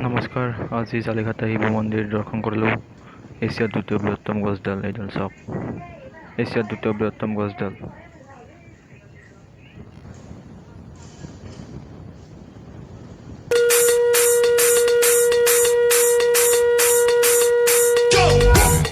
নমস্কাৰ। আজি জালিঘাটা শিৱ মন্দিৰ দৰ্শন কৰিলোঁ। এছিয়াৰ দ্বিতীয় বৃহত্তম গছডাল এইডাল চাওক। এছিয়াৰ দ্বিতীয় বৃহত্তম গছডাল।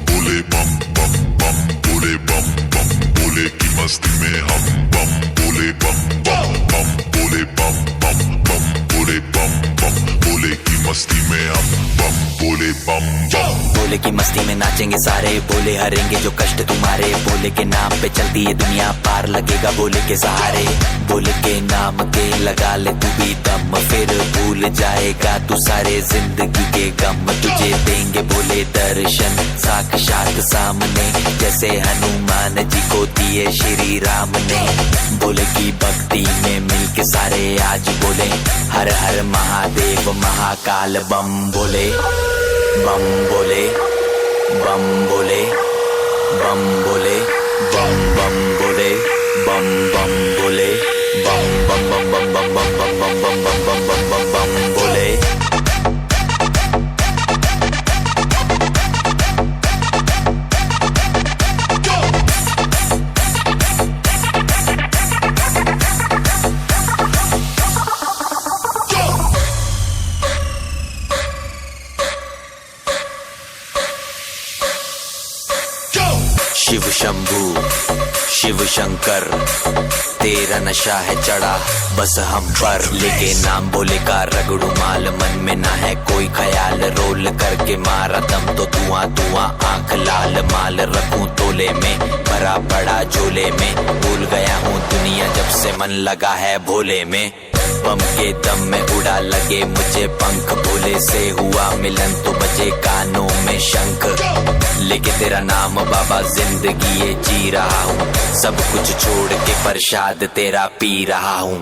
बोले बम बम बम बोले बम बम बोले की मस्ती में हम बम बोले बम बम बम बोले बम बम बम बोले बम बम बोले की मस्ती में हम बम बोले बम बम बोले की मस्ती में नाचेंगे सारे, बोले हरेंगे जो कष्ट तुम्हारे, बोले के नाम पे चलती है दुनिया, पार लगेगा बोले के सहारे, बोले के नाम के लगा ले तू भी दम, फिर भूल जाएगा तू सारे जिंदगी के गम, तुझे देंगे बोले दर्शन साक्षात सामने, जैसे हनुमान जी को दिए श्री राम ने, बोले की भक्ति में मिलके सारे आज बोले हर हर महादेव महाकाल बम बोले बम बोले बम बोले बम बोले बम बम बोले बम बम बोले बम बम बम बम बम बम बम बम बम बम बम बम बम बोले। शिव शंभू शिव शंकर तेरा नशा है चढ़ा बस हम पर, लेके नाम बोले का रगड़ू माल, मन में ना है कोई ख्याल, रोल करके मारा दम तो धुआं धुआं आंख लाल, माल रखूं तोले में भरा पड़ा झोले में, भूल गया हूँ दुनिया जब से मन लगा है भोले में, बम के दम में उड़ा लगे मुझे पंख, भोले से हुआ मिलन तो बजे कानों में शंख, लेके तेरा नाम बाबा जिंदगी ये जी रहा हूँ, सब कुछ छोड़ के प्रसाद तेरा पी रहा हूँ।